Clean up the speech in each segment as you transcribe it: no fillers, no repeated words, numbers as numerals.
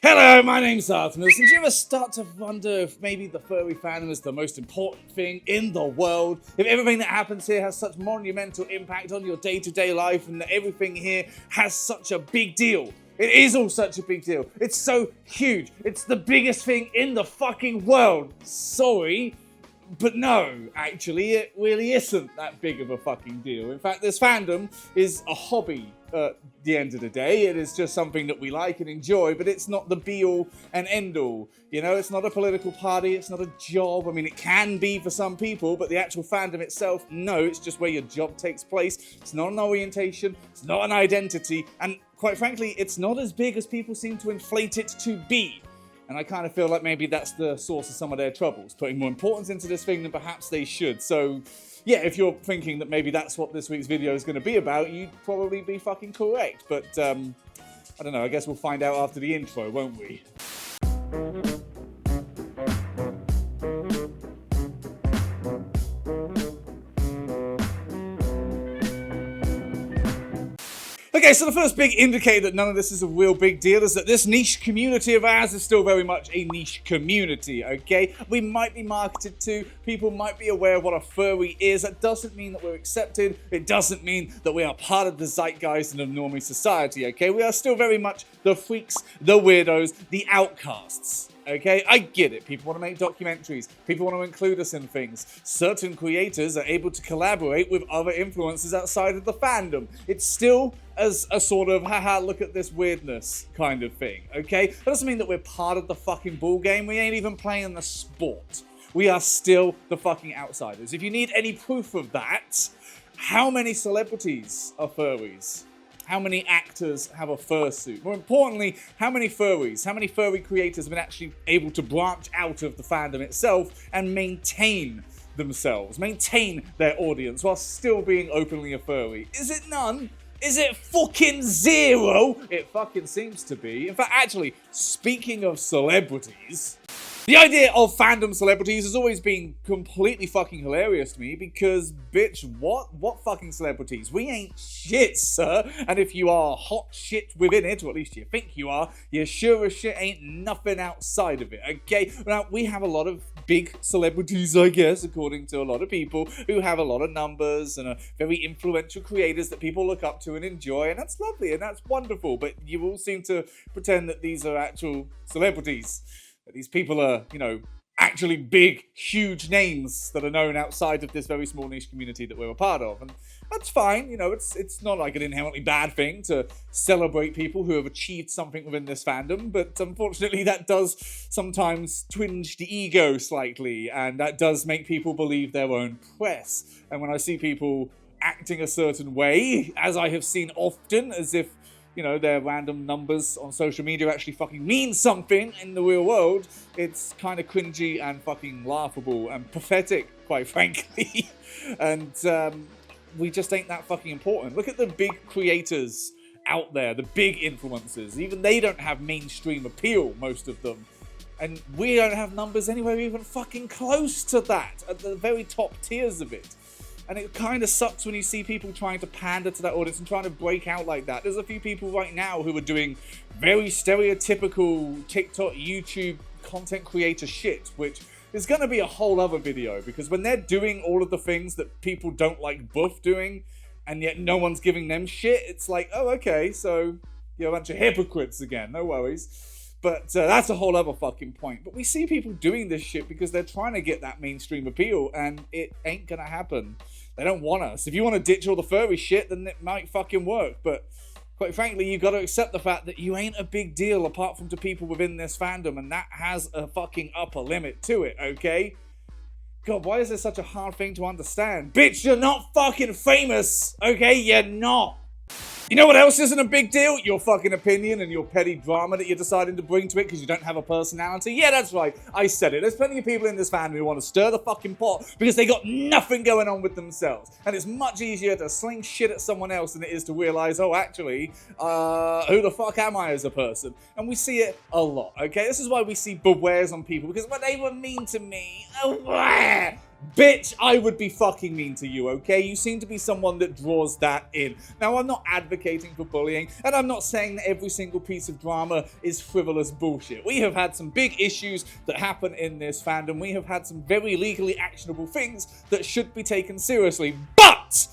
Hello, my name's Artemis, and do you ever start to wonder if maybe the furry fandom is the most important thing in the world? If everything that happens here has such monumental impact on your day-to-day life, and that everything here has such a big deal? It is all such a big deal. It's so huge. It's the biggest thing in the fucking world. Sorry, but no, actually, it really isn't that big of a fucking deal. In fact, this fandom is a hobby at the end of the day. It is just something that we like and enjoy, but it's not the be-all and end-all. You know, it's not a political party, it's not a job. I mean, it can be for some people, but the actual fandom itself, no, it's just where your job takes place. It's not an orientation, it's not an identity, and quite frankly, it's not as big as people seem to inflate it to be. And I kind of feel like maybe that's the source of some of their troubles, putting more importance into this thing than perhaps they should. So, yeah, if you're thinking that maybe that's what this week's video is going to be about, you'd probably be fucking correct. But, I don't know, I guess we'll find out after the intro, won't we? Okay, so the first big indicator that none of this is a real big deal is that this niche community of ours is still very much a niche community, okay? We might be marketed to, people might be aware of what a furry is. That doesn't mean that we're accepted. It doesn't mean that we are part of the zeitgeist and of normie society, okay? We are still very much the freaks, the weirdos, the outcasts. Okay, I get it. People want to make documentaries. People want to include us in things. Certain creators are able to collaborate with other influencers outside of the fandom. It's still as a sort of, haha, look at this weirdness kind of thing, okay? That doesn't mean that we're part of the fucking ball game. We ain't even playing the sport. We are still the fucking outsiders. If you need any proof of that, how many celebrities are furries? How many actors have a fursuit? More importantly, how many furries, how many furry creators have been actually able to branch out of the fandom itself and maintain themselves, maintain their audience while still being openly a furry? Is it none? Is it fucking zero? It fucking seems to be. In fact, actually, speaking of celebrities, the idea of fandom celebrities has always been completely fucking hilarious to me because, bitch, what fucking celebrities? We ain't shit, sir. And if you are hot shit within it, or at least you think you are, you sure as shit ain't nothing outside of it, okay? Now, we have a lot of big celebrities, I guess, according to a lot of people, who have a lot of numbers and are very influential creators that people look up to and enjoy, and that's lovely and that's wonderful, but you all seem to pretend that these are actual celebrities. That these people are, you know, actually big, huge names that are known outside of this very small niche community that we're a part of. And that's fine, you know, it's not like an inherently bad thing to celebrate people who have achieved something within this fandom, but unfortunately that does sometimes twinge the ego slightly, and that does make people believe their own press. And when I see people acting a certain way, as I have seen often, as if, you know, their random numbers on social media actually fucking mean something in the real world, it's kind of cringy and fucking laughable and pathetic, quite frankly. And we just ain't that fucking important. Look at the big creators out there, the big influencers. Even they don't have mainstream appeal, most of them. And we don't have numbers anywhere even fucking close to that, at the very top tiers of it. And it kind of sucks when you see people trying to pander to that audience and trying to break out like that. There's a few people right now who are doing very stereotypical TikTok, YouTube content creator shit, which is going to be a whole other video, because when they're doing all of the things that people don't like buff doing, and yet no one's giving them shit, it's like, oh, okay, so you're a bunch of hypocrites again, no worries. But that's a whole other fucking point. But we see people doing this shit because they're trying to get that mainstream appeal, and it ain't gonna happen. They don't want us. If you want to ditch all the furry shit, then it might fucking work. But quite frankly, you got to accept the fact that you ain't a big deal apart from to people within this fandom, and that has a fucking upper limit to it, okay? God, why is this such a hard thing to understand? Bitch, you're not fucking famous, okay? You're not. You know what else isn't a big deal? Your fucking opinion and your petty drama that you're deciding to bring to it because you don't have a personality. Yeah, that's right. I said it. There's plenty of people in this family who want to stir the fucking pot because they got nothing going on with themselves. And it's much easier to sling shit at someone else than it is to realize, oh, actually, who the fuck am I as a person? And we see it a lot, okay? This is why we see bewares on people, because when they were mean to me, Bitch, I would be fucking mean to you, okay? You seem to be someone that draws that in. Now, I'm not advocating for bullying, and I'm not saying that every single piece of drama is frivolous bullshit. We have had some big issues that happen in this fandom. We have had some very legally actionable things that should be taken seriously. But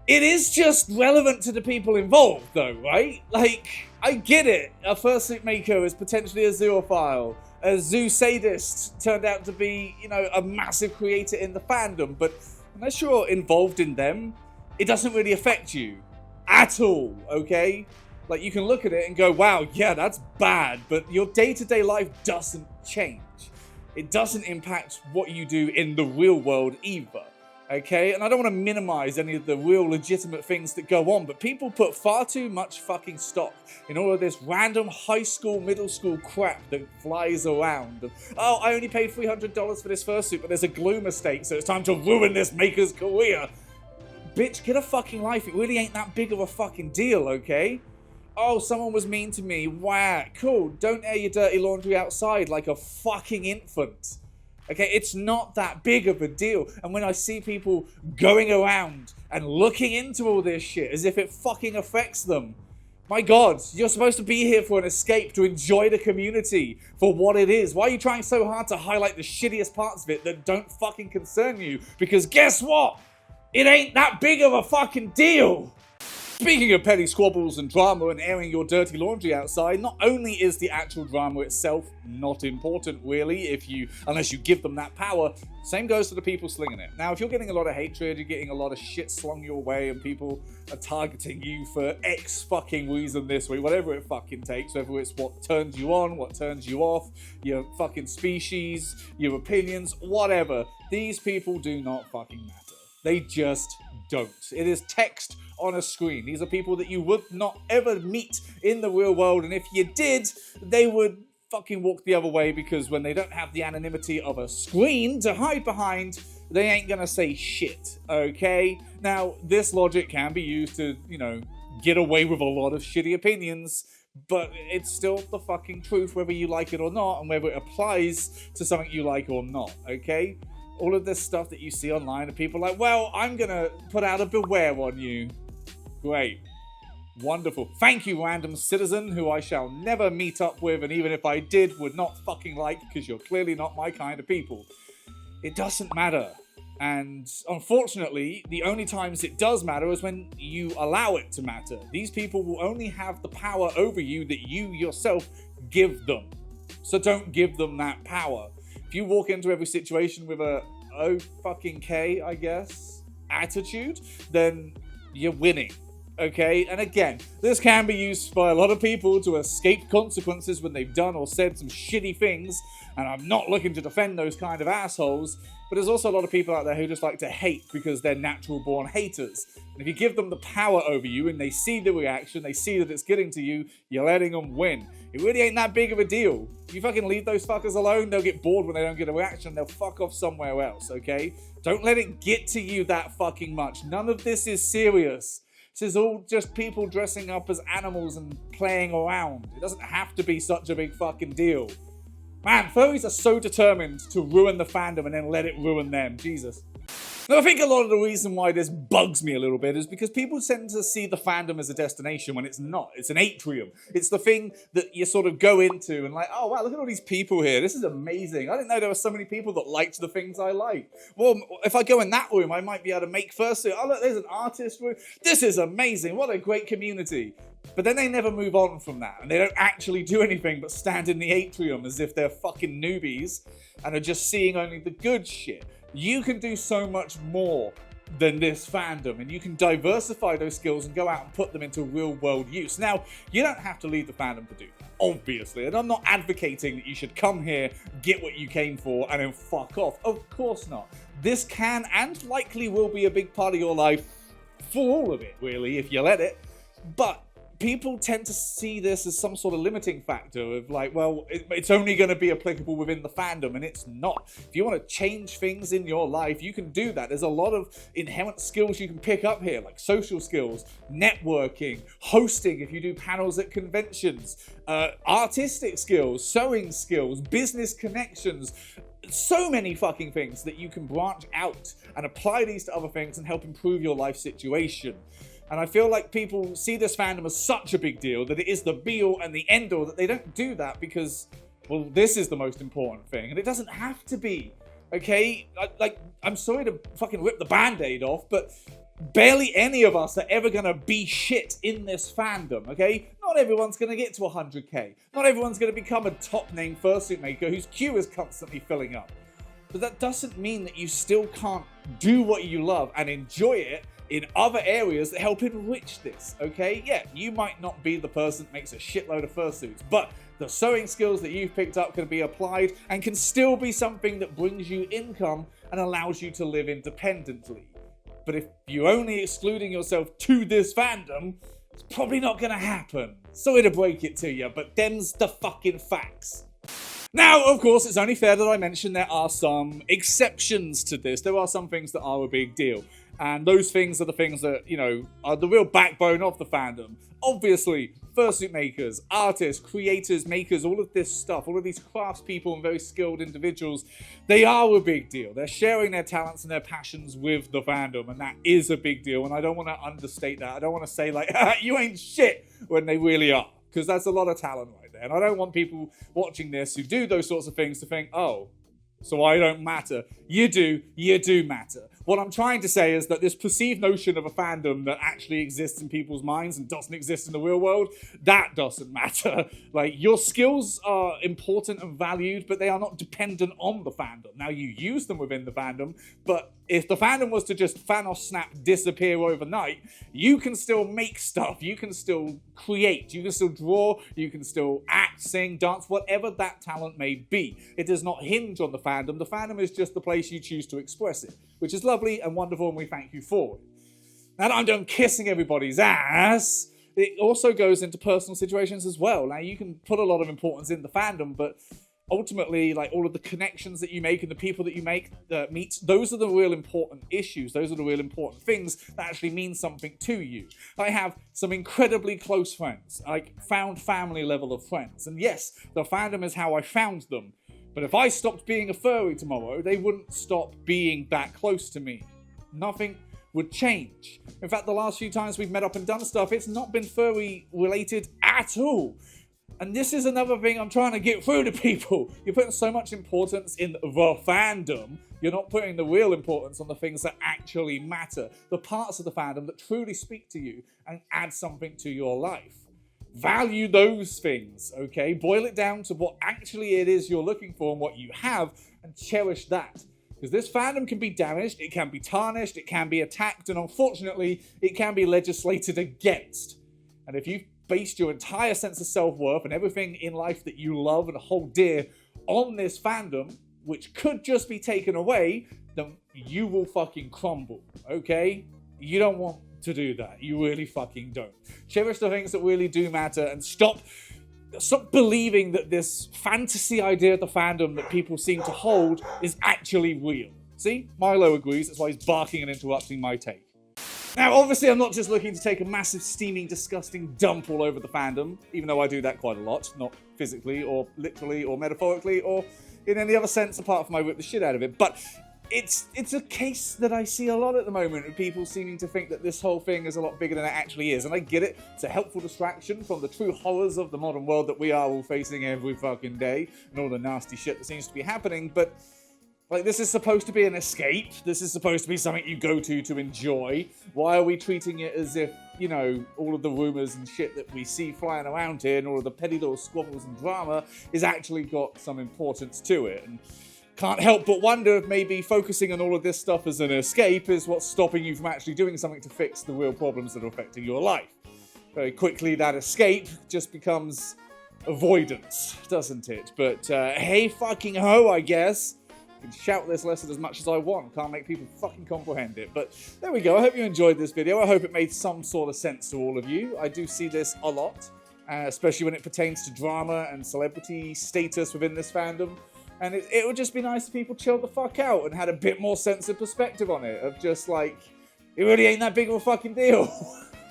it is just relevant to the people involved, though, right? Like, I get it. A fursuit maker is potentially a zoophile. A zoo sadist turned out to be, you know, a massive creator in the fandom, but unless you're involved in them, it doesn't really affect you at all, okay? Like, you can look at it and go, wow, yeah, that's bad, but your day-to-day life doesn't change. It doesn't impact what you do in the real world either. Okay, and I don't want to minimize any of the real legitimate things that go on, but people put far too much fucking stock in all of this random high school, middle school crap that flies around. Oh, I only paid $300 for this fursuit, but there's a glue mistake, so it's time to ruin this maker's career. Bitch, get a fucking life. It really ain't that big of a fucking deal, okay? Oh, someone was mean to me. Wow, cool. Don't air your dirty laundry outside like a fucking infant. Okay, it's not that big of a deal. And when I see people going around and looking into all this shit as if it fucking affects them, my God, you're supposed to be here for an escape, to enjoy the community for what it is. Why are you trying so hard to highlight the shittiest parts of it that don't fucking concern you? Because guess what? It ain't that big of a fucking deal. Speaking of petty squabbles and drama and airing your dirty laundry outside, not only is the actual drama itself not important, really, unless you give them that power, same goes to the people slinging it. Now, if you're getting a lot of hatred, you're getting a lot of shit slung your way, and people are targeting you for X fucking reason this week, whatever it fucking takes, whether it's what turns you on, what turns you off, your fucking species, your opinions, whatever, these people do not fucking matter. They just don't. It is text on a screen. These are people that you would not ever meet in the real world, and if you did, they would fucking walk the other way, because when they don't have the anonymity of a screen to hide behind, they ain't gonna say shit, okay? Now, this logic can be used to, you know, get away with a lot of shitty opinions, but it's still the fucking truth whether you like it or not, and whether it applies to something you like or not, okay? All of this stuff that you see online of people like, well, I'm gonna put out a beware on you. Great. Wonderful. Thank you, random citizen, who I shall never meet up with, and even if I did, would not fucking like, because you're clearly not my kind of people. It doesn't matter. And unfortunately, the only times it does matter is when you allow it to matter. These people will only have the power over you that you yourself give them. So don't give them that power. If you walk into every situation with a oh fucking K, I guess, attitude, then you're winning. Okay, and again, this can be used by a lot of people to escape consequences when they've done or said some shitty things, and I'm not looking to defend those kind of assholes, but there's also a lot of people out there who just like to hate because they're natural-born haters. And if you give them the power over you and they see the reaction, they see that it's getting to you, you're letting them win. It really ain't that big of a deal. If you fucking leave those fuckers alone, they'll get bored when they don't get a reaction, they'll fuck off somewhere else, okay? Don't let it get to you that fucking much. None of this is serious. This is all just people dressing up as animals and playing around. It doesn't have to be such a big fucking deal. Man, furries are so determined to ruin the fandom and then let it ruin them. Jesus. Now, I think a lot of the reason why this bugs me a little bit is because people tend to see the fandom as a destination when it's not. It's an atrium. It's the thing that you sort of go into and like, oh wow, look at all these people here. This is amazing. I didn't know there were so many people that liked the things I like. Well, if I go in that room, I might be able to make fursuit. Oh look, there's an artist room. This is amazing. What a great community. But then they never move on from that, and they don't actually do anything but stand in the atrium as if they're fucking newbies and are just seeing only the good shit. You can do so much more than this fandom, and you can diversify those skills and go out and put them into real world use. Now, you don't have to leave the fandom to do that, obviously, and I'm not advocating that you should come here, get what you came for, and then fuck off. Of course not. This can and likely will be a big part of your life for all of it, really, if you let it, but people tend to see this as some sort of limiting factor of like, well, it's only going to be applicable within the fandom, and it's not. If you want to change things in your life, you can do that. There's a lot of inherent skills you can pick up here, like social skills, networking, hosting if you do panels at conventions, artistic skills, sewing skills, business connections, so many fucking things that you can branch out and apply these to other things and help improve your life situation. And I feel like people see this fandom as such a big deal that it is the be-all and the end-all, that they don't do that because, well, this is the most important thing. And it doesn't have to be, okay? I'm sorry to fucking rip the Band-Aid off, but barely any of us are ever going to be shit in this fandom, okay? Not everyone's going to get to 100k. Not everyone's going to become a top-name fursuit maker whose queue is constantly filling up. But that doesn't mean that you still can't do what you love and enjoy it in other areas that help enrich this, okay? Yeah, you might not be the person that makes a shitload of fursuits, but the sewing skills that you've picked up can be applied and can still be something that brings you income and allows you to live independently. But if you're only excluding yourself to this fandom, it's probably not gonna happen. Sorry to break it to you, but them's the fucking facts. Now, of course, it's only fair that I mention there are some exceptions to this. There are some things that are a big deal. And those things are the things that, you know, are the real backbone of the fandom. Obviously, fursuit makers, artists, creators, makers, all of this stuff, all of these craftspeople and very skilled individuals, they are a big deal. They're sharing their talents and their passions with the fandom, and that is a big deal. And I don't want to understate that. I don't want to say, like, you ain't shit, when they really are. Because that's a lot of talent right there. And I don't want people watching this who do those sorts of things to think, oh, so I don't matter. You do matter. What I'm trying to say is that this perceived notion of a fandom that actually exists in people's minds and doesn't exist in the real world, that doesn't matter. Like, your skills are important and valued, but they are not dependent on the fandom. Now, you use them within the fandom, but if the fandom was to just Thanos snap disappear overnight, you can still make stuff, you can still create, you can still draw, you can still act, sing, dance, whatever that talent may be. It does not hinge on the fandom. The fandom is just the place you choose to express it, which is lovely and wonderful, and we thank you for it. Now that I'm done kissing everybody's ass, it also goes into personal situations as well. Now, you can put a lot of importance in the fandom, but ultimately, like, all of the connections that you make and the people that you meet, those are the real important issues. Those are the real important things that actually mean something to you. I have some incredibly close friends, like found family level of friends. And yes, the fandom is how I found them. But if I stopped being a furry tomorrow, they wouldn't stop being that close to me. Nothing would change. In fact, the last few times we've met up and done stuff, it's not been furry related at all. And this is another thing I'm trying to get through to people. You're putting so much importance in the fandom, you're not putting the real importance on the things that actually matter. The parts of the fandom that truly speak to you and add something to your life. Value those things, okay? Boil it down to what actually it is you're looking for and what you have, and cherish that. Because this fandom can be damaged, it can be tarnished, it can be attacked, and unfortunately, it can be legislated against. And if you've based your entire sense of self-worth and everything in life that you love and hold dear on this fandom, which could just be taken away, then you will fucking crumble, okay? You don't want to do that. You really fucking don't. Cherish the things that really do matter and stop believing that this fantasy idea of the fandom that people seem to hold is actually real. See? Milo agrees. That's why he's barking and interrupting my take. Now, obviously, I'm not just looking to take a massive, steaming, disgusting dump all over the fandom, even though I do that quite a lot, not physically or literally or metaphorically or in any other sense apart from I whip the shit out of it. But it's a case that I see a lot at the moment of people seeming to think that this whole thing is a lot bigger than it actually is. And I get it. It's a helpful distraction from the true horrors of the modern world that we are all facing every fucking day and all the nasty shit that seems to be happening. But like, this is supposed to be an escape. This is supposed to be something you go to enjoy. Why are we treating it as if, you know, all of the rumors and shit that we see flying around here and all of the petty little squabbles and drama is actually got some importance to it? And can't help but wonder if maybe focusing on all of this stuff as an escape is what's stopping you from actually doing something to fix the real problems that are affecting your life. Very quickly, that escape just becomes avoidance, doesn't it? But hey fucking ho, I guess. I can shout this lesson as much as I want. Can't make people fucking comprehend it. But there we go. I hope you enjoyed this video. I hope it made some sort of sense to all of you. I do see this a lot, especially when it pertains to drama and celebrity status within this fandom. And it would just be nice if people chilled the fuck out and had a bit more sense of perspective on it. Of just like, it really ain't that big of a fucking deal.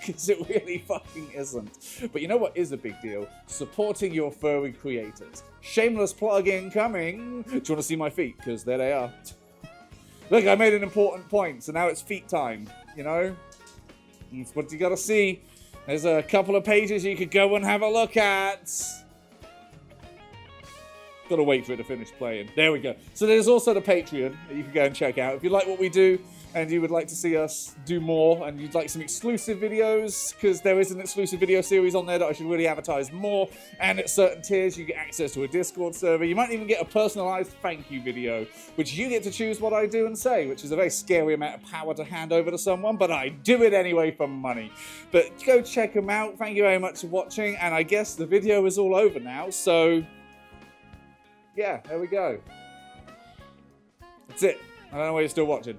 because it really fucking isn't. But you know what is a big deal? Supporting your furry creators. Shameless plug incoming. Do you want to see my feet? Because there they are. Look, I made an important point, so now it's feet time, you know? That's what you gotta see. There's a couple of pages you could go and have a look at. Gotta wait for it to finish playing. There we go. So there's also the Patreon that you can go and check out. If you like what we do and you would like to see us do more and you'd like some exclusive videos, because there is an exclusive video series on there that I should really advertise more, and at certain tiers you get access to a Discord server. You might even get a personalized thank you video, which you get to choose what I do and say, which is a very scary amount of power to hand over to someone, but I do it anyway for money. But go check them out. Thank you very much for watching, and I guess the video is all over now, so yeah, there we go. That's it. I don't know why you're still watching.